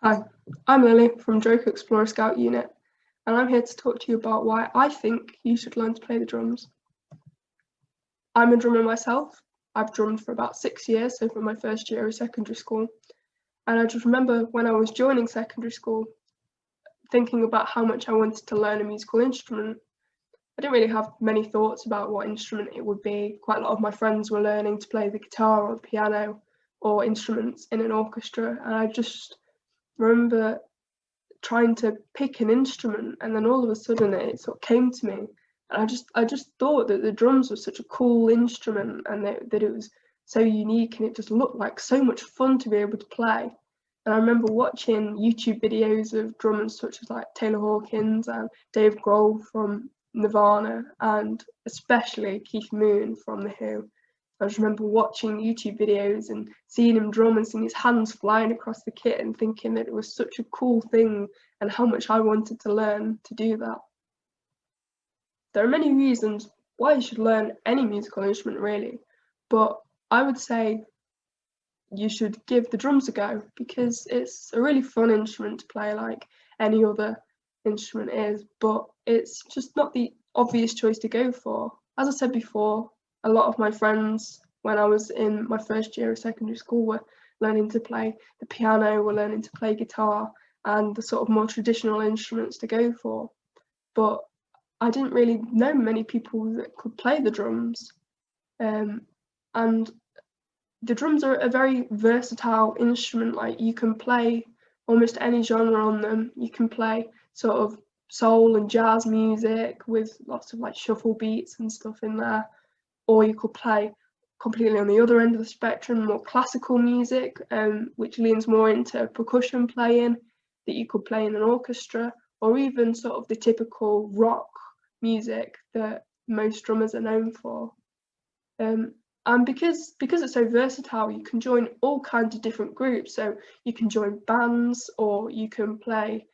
Hi, I'm Lily from Joker Explorer Scout Unit, and I'm here to talk to you about why I think you should learn to play the drums. I'm a drummer myself. I've drummed for about 6 years, so from my first year of secondary school. And I just remember when I was joining secondary school, thinking about how much I wanted to learn a musical instrument. I didn't really have many thoughts about what instrument it would be. Quite a lot of my friends were learning to play the guitar or the piano or instruments in an orchestra, and I just remember trying to pick an instrument, and then all of a sudden it sort of came to me, and I just thought that the drums were such a cool instrument, and that it was so unique, and it just looked like so much fun to be able to play. And I remember watching YouTube videos of drummers such as like Taylor Hawkins and Dave Grohl from Nirvana, and especially Keith Moon from The Who. I just remember watching YouTube videos and seeing him drum and seeing his hands flying across the kit and thinking that it was such a cool thing and how much I wanted to learn to do that. There are many reasons why you should learn any musical instrument really, but I would say you should give the drums a go because it's a really fun instrument to play like any other instrument is, but it's just not the obvious choice to go for. As I said before, a lot of my friends when I was in my first year of secondary school were learning to play the piano, were learning to play guitar, and the sort of more traditional instruments to go for. But I didn't really know many people that could play the drums. And the drums are a very versatile instrument. Like you can play almost any genre on them. You can play sort of soul and jazz music with lots of like shuffle beats and stuff in there, or you could play completely on the other end of the spectrum, more classical music, which leans more into percussion playing that you could play in an orchestra, or even sort of the typical rock music that most drummers are known for. And because it's so versatile, you can join all kinds of different groups. So you can join bands, or you can play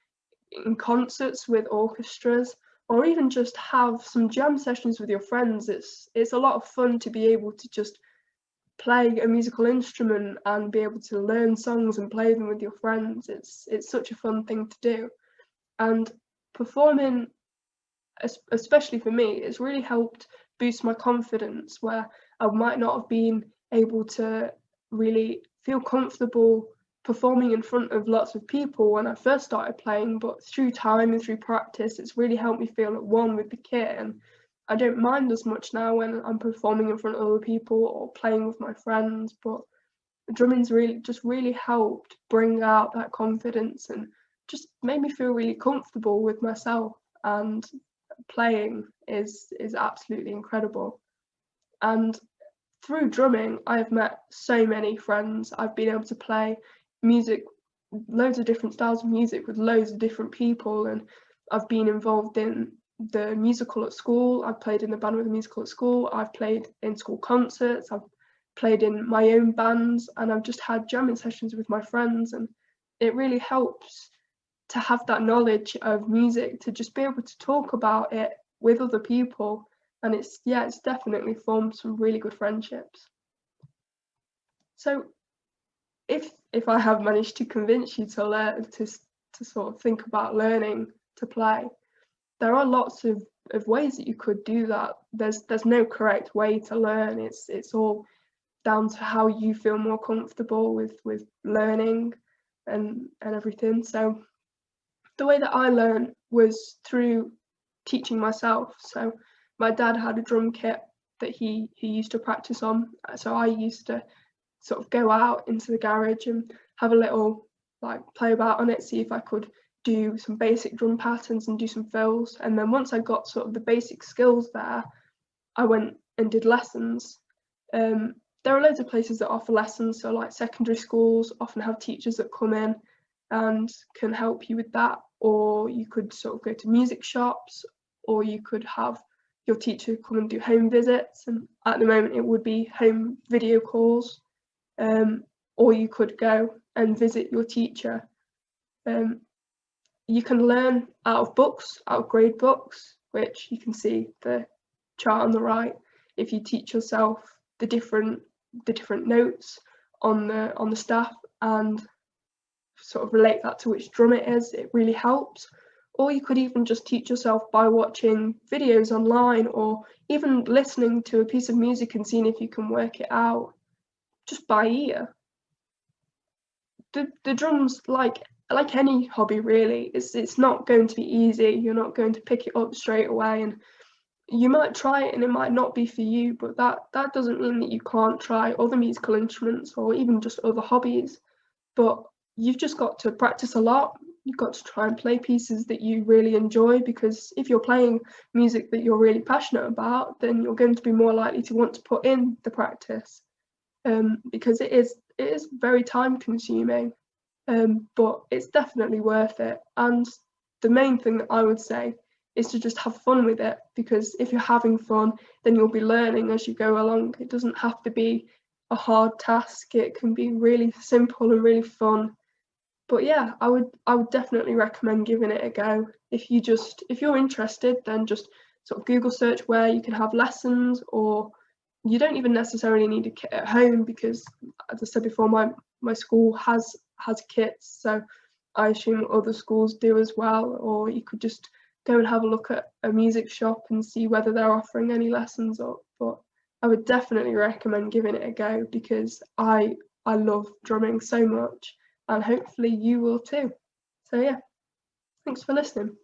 in concerts with orchestras, or even just have some jam sessions with your friends. It's a lot of fun to be able to just play a musical instrument and be able to learn songs and play them with your friends. It's such a fun thing to do. And performing, especially for me, it's really helped boost my confidence where I might not have been able to really feel comfortable performing in front of lots of people when I first started playing, but through time and through practice, it's really helped me feel at one with the kit, and I don't mind as much now when I'm performing in front of other people or playing with my friends. But drumming's really helped bring out that confidence and just made me feel really comfortable with myself, and playing is absolutely incredible. And through drumming, I've met so many friends. I've been able to play music, loads of different styles of music with loads of different people, and I've been involved in the musical at school. I've played in the band with the musical at school. I've played in school concerts. I've played in my own bands, and I've just had jamming sessions with my friends, and it really helps to have that knowledge of music to just be able to talk about it with other people. And it's definitely formed some really good friendships. So if I have managed to convince you to learn to sort of think about learning to play, there are lots of ways that you could do that. There's no correct way to learn. It's all down to how you feel more comfortable with learning and everything. So the way that I learned was through teaching myself. So my dad had a drum kit that he used to practice on. So I used to sort of go out into the garage and have a little like play about on it, see if I could do some basic drum patterns and do some fills. And then once I got sort of the basic skills there, I went and did lessons. There are loads of places that offer lessons. So like secondary schools often have teachers that come in and can help you with that, or you could sort of go to music shops, or you could have your teacher come and do home visits, and at the moment it would be home video calls, or you could go and visit your teacher. You can learn out of books, out of grade books, which you can see the chart on the right. If you teach yourself the different notes on the staff and sort of relate that to which drum it is, it really helps. Or you could even just teach yourself by watching videos online, or even listening to a piece of music and seeing if you can work it out just by ear. The drums, like any hobby really, it's not going to be easy. You're not going to pick it up straight away, and you might try it and it might not be for you, but that doesn't mean that you can't try other musical instruments or even just other hobbies. But you've just got to practice a lot. You've got to try and play pieces that you really enjoy, because if you're playing music that you're really passionate about, then you're going to be more likely to want to put in the practice, because it is very time consuming, but it's definitely worth it. And the main thing that I would say is to just have fun with it, because if you're having fun, then you'll be learning as you go along. It doesn't have to be a hard task. It can be really simple and really fun. But yeah, I would definitely recommend giving it a go. If you're interested, then just sort of Google search where you can have lessons, or you don't even necessarily need a kit at home, because as I said before, my school has kits, so I assume other schools do as well. Or you could just go and have a look at a music shop and see whether they're offering any lessons up. But I would definitely recommend giving it a go, because I love drumming so much, and hopefully you will too. So yeah, thanks for listening.